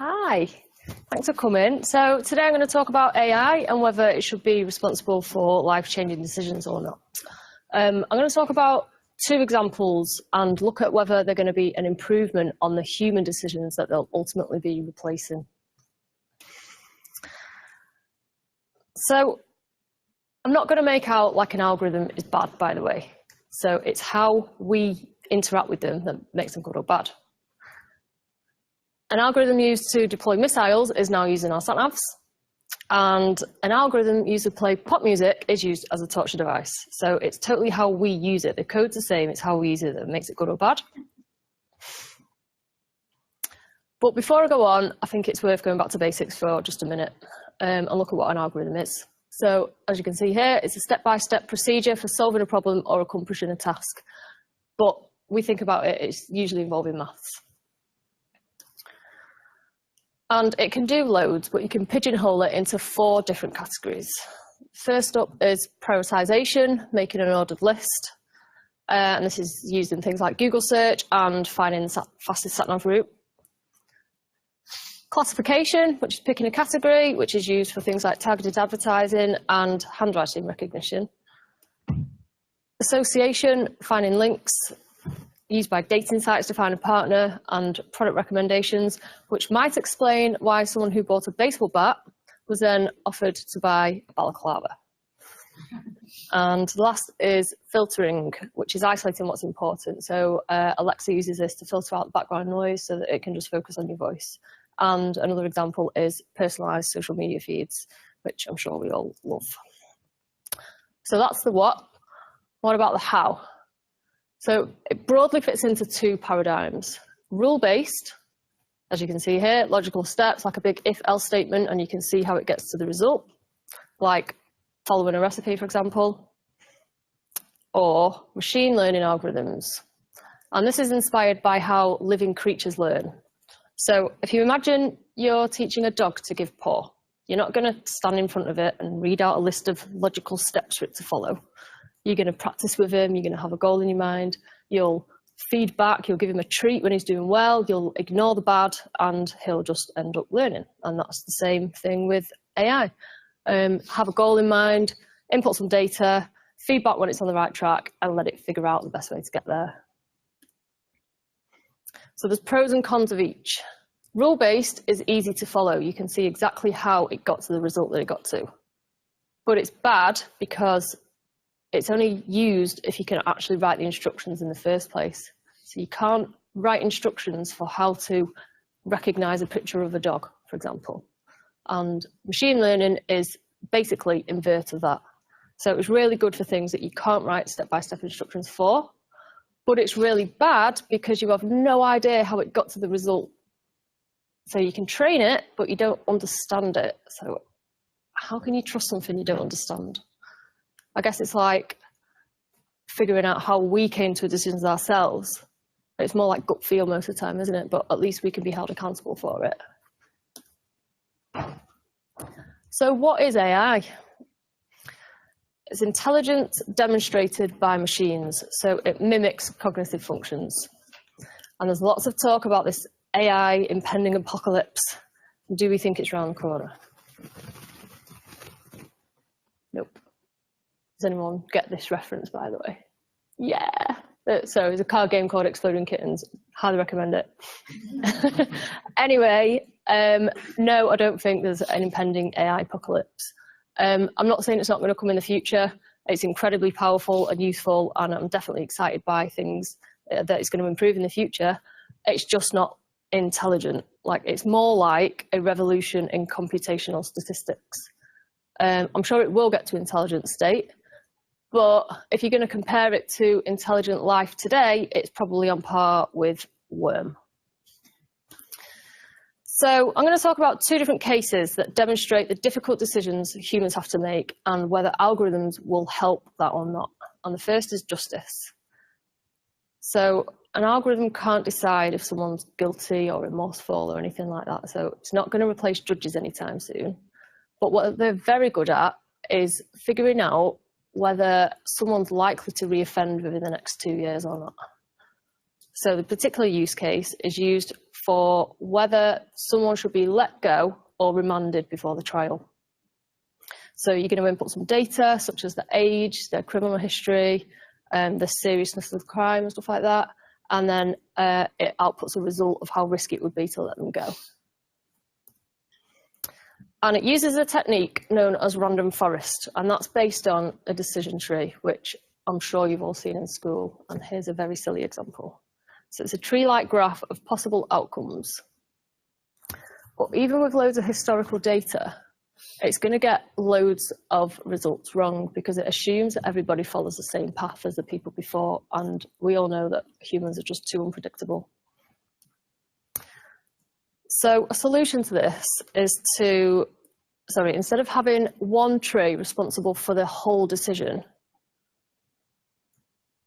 Hi, thanks for coming. So today I'm going to talk about AI and whether it should be responsible for life-changing decisions or not. I'm going to talk about two examples and look at whether they're going to be an improvement on the human decisions that they'll ultimately be replacing. So I'm not going to make out like an algorithm is bad, by the way. So it's how we interact with them that makes them good or bad. An algorithm used to deploy missiles is now used in our sat-navs, and an algorithm used to play pop music is used as a torture device. So it's totally how we use it. The code's the same, it's how we use it that makes it good or bad. But before I go on, I think it's worth going back to basics for just a minute and look at what an algorithm is. So as you can see here, it's a step-by-step procedure for solving a problem or accomplishing a task. But we think about it, it's usually involving maths. And it can do loads, but you can pigeonhole it into 4 different categories. First up is prioritization, making an ordered list. And this is used in things like Google search and finding the fastest sat-nav route. Classification, which is picking a category, which is used for things like targeted advertising and handwriting recognition. Association, finding links, used by dating sites to find a partner, and product recommendations, which might explain why someone who bought a baseball bat was then offered to buy a balaclava. And the last is filtering, which is isolating what's important. So Alexa uses this to filter out the background noise so that it can just focus on your voice. And another example is personalized social media feeds, which I'm sure we all love. So that's the what. What about the how? So it broadly fits into 2 paradigms. Rule-based, as you can see here, logical steps, like a big if-else statement, and you can see how it gets to the result, like following a recipe, for example, or machine learning algorithms. And this is inspired by how living creatures learn. So if you imagine you're teaching a dog to give paw, you're not going to stand in front of it and read out a list of logical steps for it to follow. You're going to practice with him, you're going to have a goal in your mind, you'll feed back, you'll give him a treat when he's doing well, you'll ignore the bad, and he'll just end up learning. And that's the same thing with AI. Have a goal in mind, input some data, feedback when it's on the right track, and let it figure out the best way to get there. So there's pros and cons of each. Rule-based is easy to follow. You can see exactly how it got to the result that it got to. But it's bad because it's only used if you can actually write the instructions in the first place. So you can't write instructions for how to recognize a picture of a dog, for example. And machine learning is basically invert of that. So it's really good for things that you can't write step-by-step instructions for, but it's really bad because you have no idea how it got to the result. So you can train it, but you don't understand it. So how can you trust something you don't understand? I guess it's like figuring out how we came to decisions ourselves. It's more like gut feel most of the time, isn't it? But at least we can be held accountable for it. So what is AI? It's intelligence demonstrated by machines. So it mimics cognitive functions. And there's lots of talk about this AI impending apocalypse. Do we think it's around the corner? Nope. Does anyone get this reference, by the way? Yeah. So it's a card game called Exploding Kittens. Highly recommend it. Anyway, no, I don't think there's an impending AI apocalypse. I'm not saying it's not going to come in the future. It's incredibly powerful and useful, and I'm definitely excited by things that it's going to improve in the future. It's just not intelligent. Like, it's more like a revolution in computational statistics. I'm sure it will get to intelligent state. But if you're going to compare it to intelligent life today, it's probably on par with worm. So I'm going to talk about 2 different cases that demonstrate the difficult decisions humans have to make and whether algorithms will help that or not. And the first is justice. So an algorithm can't decide if someone's guilty or remorseful or anything like that. So it's not going to replace judges anytime soon. But what they're very good at is figuring out whether someone's likely to reoffend within the next 2 years or not. So the particular use case is used for whether someone should be let go or remanded before the trial. So you're going to input some data, such as the age, their criminal history, the seriousness of the crime and stuff like that, and then it outputs a result of how risky it would be to let them go. And it uses a technique known as random forest, and that's based on a decision tree, which I'm sure you've all seen in school. And here's a very silly example. So it's a tree-like graph of possible outcomes. But even with loads of historical data, it's going to get loads of results wrong because it assumes that everybody follows the same path as the people before, and we all know that humans are just too unpredictable. So a solution to this is to, instead of having one tree responsible for the whole decision,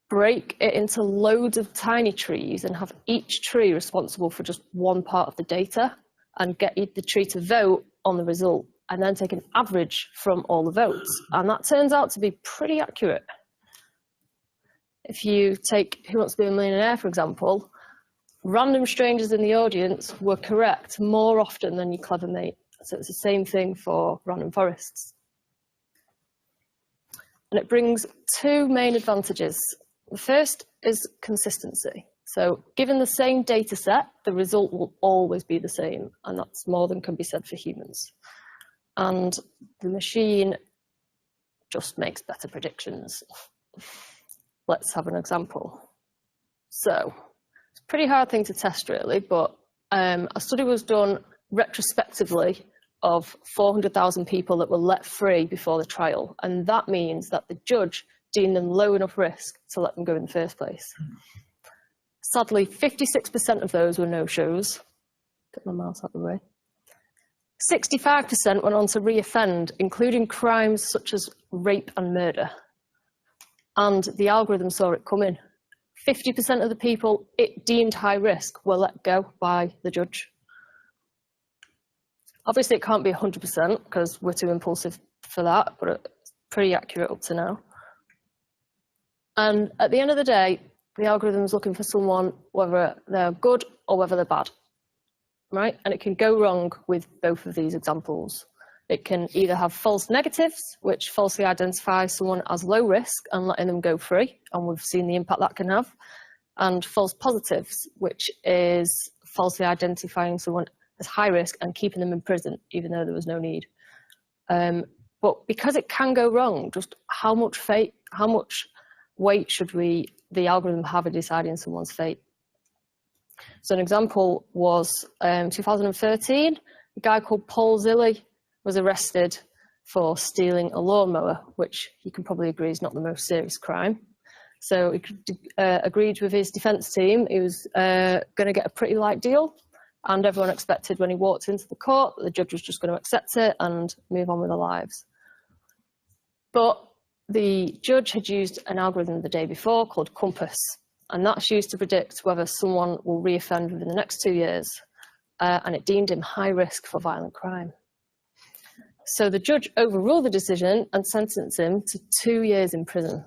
break it into loads of tiny trees and have each tree responsible for just one part of the data, and get the tree to vote on the result, and then take an average from all the votes. And that turns out to be pretty accurate. If you take Who Wants to Be a Millionaire, for example, random strangers in the audience were correct more often than your clever mate. So it's the same thing for random forests. And it brings two main advantages. The first is consistency. So given the same data set, the result will always be the same, and that's more than can be said for humans. And the machine just makes better predictions. Let's have an example. So it's a pretty hard thing to test, really, but a study was done retrospectively of 400,000 people that were let free before the trial, and that means that the judge deemed them low enough risk to let them go in the first place. Sadly, 56% of those were no-shows. Get my mouse out of the way. 65% went on to re-offend, including crimes such as rape and murder. And the algorithm saw it coming. 50% of the people it deemed high risk were let go by the judge. Obviously, it can't be 100% because we're too impulsive for that, but it's pretty accurate up to now. And at the end of the day, the algorithm's looking for someone, whether they're good or whether they're bad, right? And it can go wrong with both of these examples. It can either have false negatives, which falsely identify someone as low risk and letting them go free, and we've seen the impact that can have, and false positives, which is falsely identifying someone as high risk and keeping them in prison, even though there was no need. But because it can go wrong, just how much weight should the algorithm have in deciding someone's fate? So an example was 2013, a guy called Paul Zilli was arrested for stealing a lawnmower, which you can probably agree is not the most serious crime. So he agreed with his defence team he was going to get a pretty light deal, and everyone expected when he walked into the court that the judge was just going to accept it and move on with their lives. But the judge had used an algorithm the day before called Compass, and that's used to predict whether someone will reoffend within the next 2 years, and it deemed him high risk for violent crime. So the judge overruled the decision and sentenced him to 2 years in prison,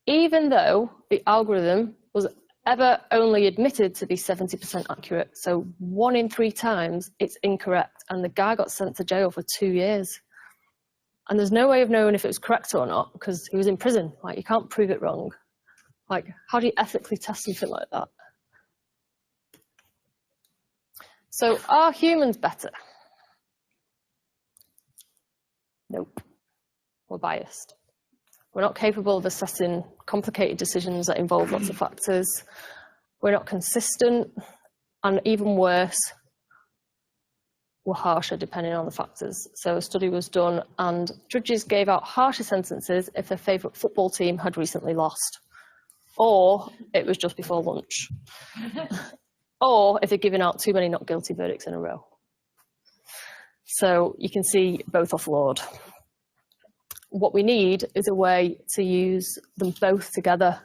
even though the algorithm was ever only admitted to be 70% accurate. So 1 in 3 times it's incorrect, and the guy got sent to jail for 2 years. And there's no way of knowing if it was correct or not because he was in prison. Like, you can't prove it wrong. Like, how do you ethically test something like that? So are humans better? Nope. We're biased. We're not capable of assessing complicated decisions that involve lots of factors. We're not consistent, and even worse, we're harsher depending on the factors. So a study was done and judges gave out harsher sentences if their favourite football team had recently lost, or it was just before lunch, or if they're giving out too many not guilty verdicts in a row. So you can see both are flawed. What we need is a way to use them both together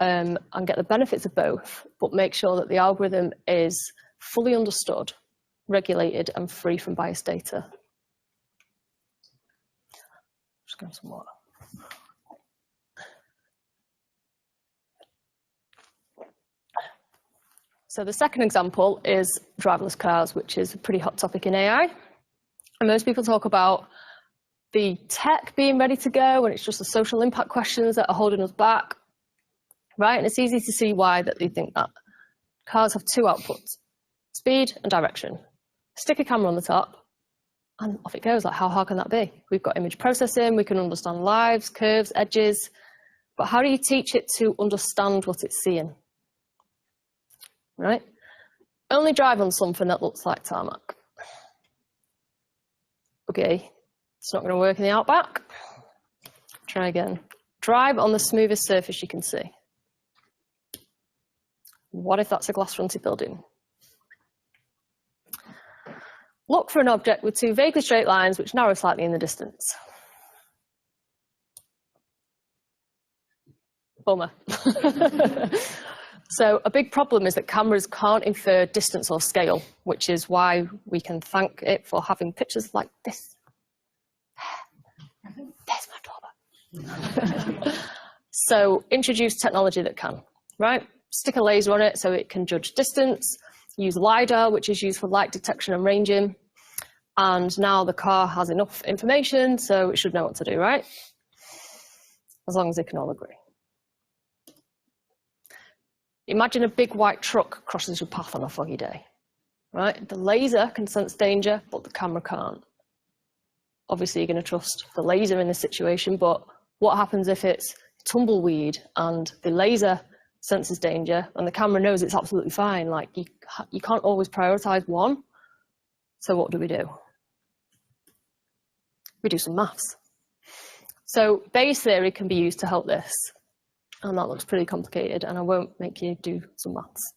and get the benefits of both, but make sure that the algorithm is fully understood, regulated and free from biased data. Just grab some water. So the second example is driverless cars, which is a pretty hot topic in AI. And most people talk about the tech being ready to go, and it's just the social impact questions that are holding us back, right? And it's easy to see why that they think that. Cars have two outputs, speed and direction. Stick a camera on the top, and off it goes. Like, how hard can that be? We've got image processing, we can understand lives, curves, edges, but how do you teach it to understand what it's seeing? Right? Only drive on something that looks like tarmac. Okay, it's not going to work in the outback. Try again. Drive on the smoothest surface you can see. What if that's a glass-fronted building? Look for an object with two vaguely straight lines which narrow slightly in the distance. Bummer. So a big problem is that cameras can't infer distance or scale, which is why we can thank it for having pictures like this. There's my daughter. So introduce technology that can, right? Stick a laser on it so it can judge distance, use LiDAR, which is used for light detection and ranging. And now the car has enough information, so it should know what to do, right? As long as they can all agree. Imagine a big white truck crosses your path on a foggy day, right? The laser can sense danger, but the camera can't. Obviously, you're going to trust the laser in this situation, but what happens if it's tumbleweed and the laser senses danger and the camera knows it's absolutely fine? Like, you can't always prioritize one. So what do? We do some maths. So Bayes theory can be used to help this. And that looks pretty complicated, and I won't make you do some maths.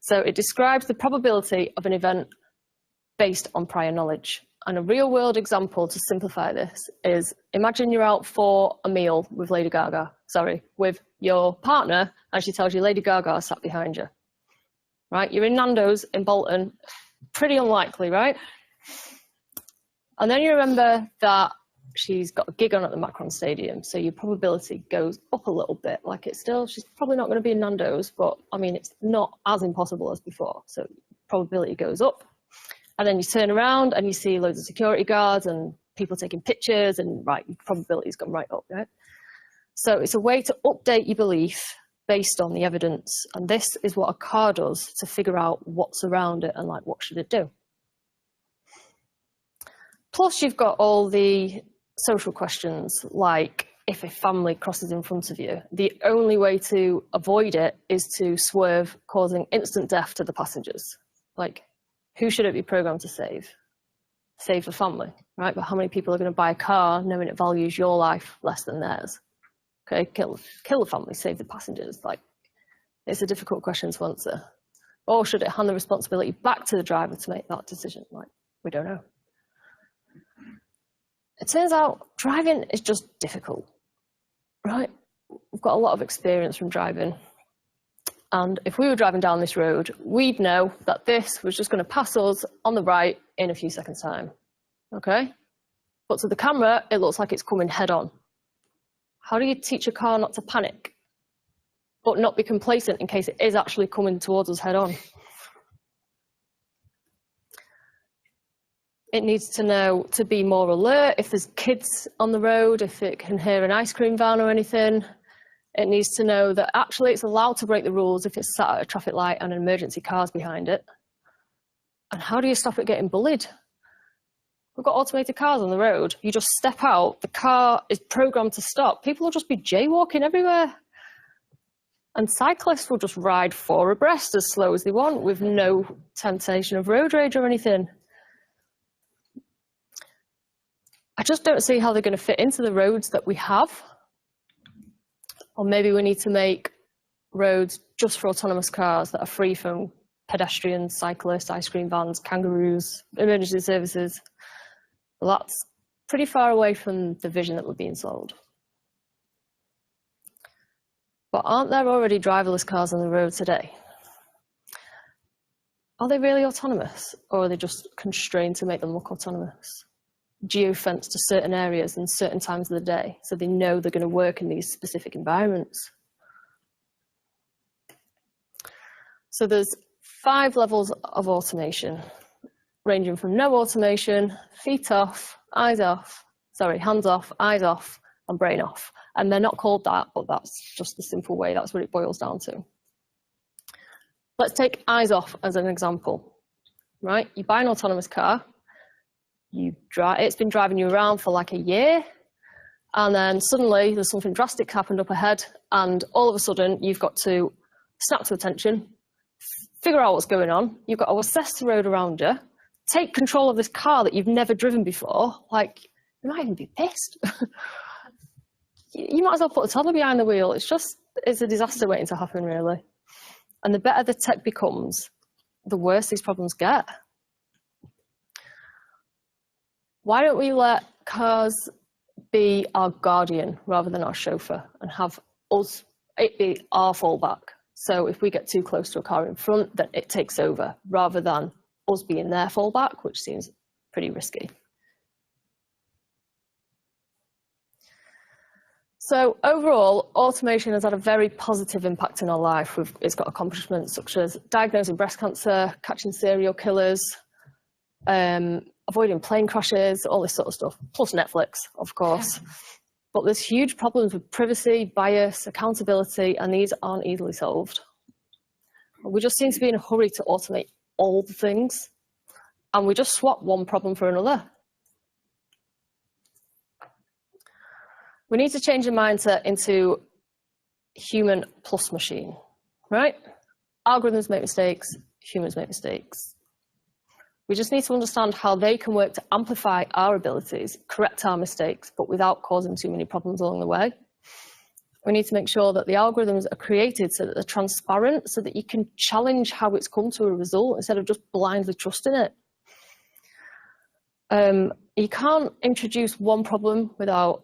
So it describes the probability of an event based on prior knowledge. And a real world example to simplify this is, imagine you're out for a meal with with your partner, and she tells you Lady Gaga sat behind you. Right? You're in Nando's in Bolton, pretty unlikely, right? And then you remember that she's got a gig on at the Macron Stadium, so your probability goes up a little bit. Like, she's probably not going to be in Nando's, but I mean, it's not as impossible as before, so probability goes up. And then you turn around and you see loads of security guards and people taking pictures, and right, your probability's gone right up, right? So it's a way to update your belief based on the evidence, and this is what a car does to figure out what's around it and like, what should it do? Plus, you've got all the social questions, like if a family crosses in front of you, the only way to avoid it is to swerve, causing instant death to the passengers. Like, who should it be programmed to save? Save the family, right? But how many people are going to buy a car knowing it values your life less than theirs? Okay, kill the family, save the passengers. Like, it's a difficult question to answer. Or should it hand the responsibility back to the driver to make that decision? Like, we don't know. It turns out driving is just difficult, right? We've got a lot of experience from driving. And if we were driving down this road, we'd know that this was just going to pass us on the right in a few seconds' time, okay? But to the camera, it looks like it's coming head on. How do you teach a car not to panic, but not be complacent in case it is actually coming towards us head on? It needs to know to be more alert if there's kids on the road, if it can hear an ice cream van or anything. It needs to know that actually it's allowed to break the rules if it's sat at a traffic light and an emergency car's behind it. And how do you stop it getting bullied? We've got automated cars on the road. You just step out, the car is programmed to stop. People will just be jaywalking everywhere. And cyclists will just ride four abreast as slow as they want with no temptation of road rage or anything. I just don't see how they're going to fit into the roads that we have. Or maybe we need to make roads just for autonomous cars that are free from pedestrians, cyclists, ice cream vans, kangaroos, emergency services. Well, that's pretty far away from the vision that we're being sold. But aren't there already driverless cars on the road today? Are they really autonomous, or are they just constrained to make them look autonomous? Geofenced to certain areas and certain times of the day, so they know they're going to work in these specific environments. So there's 5 levels of automation, ranging from no automation, feet off, hands off, eyes off, and brain off. And they're not called that, but that's just the simple way, that's what it boils down to. Let's take eyes off as an example, right? You buy an autonomous car, it's been driving you around for like a year, and then suddenly there's something drastic happened up ahead, and all of a sudden you've got to snap to attention, figure out what's going on, you've got to assess the road around you, take control of this car that you've never driven before. Like, you might even be pissed. You might as well put a toddler behind the wheel. It's a disaster waiting to happen, really. And the better the tech becomes, the worse these problems get. Why don't we let cars be our guardian rather than our chauffeur, and have it be our fallback? So if we get too close to a car in front, then it takes over, rather than us being their fallback, which seems pretty risky. So overall, automation has had a very positive impact in our life. It's got accomplishments such as diagnosing breast cancer, catching serial killers, avoiding plane crashes, all this sort of stuff, plus Netflix, of course. But there's huge problems with privacy, bias, accountability, and these aren't easily solved. We just seem to be in a hurry to automate all the things, and we just swap one problem for another. We need to change the mindset into human plus machine, right? Algorithms make mistakes, humans make mistakes. We just need to understand how they can work to amplify our abilities, correct our mistakes, but without causing too many problems along the way. We need to make sure that the algorithms are created so that they're transparent, so that you can challenge how it's come to a result instead of just blindly trusting it. You can't introduce one problem without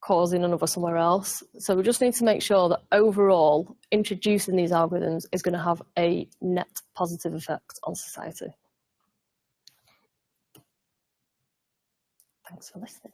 causing another somewhere else. So we just need to make sure that overall introducing these algorithms is going to have a net positive effect on society. Thanks for listening.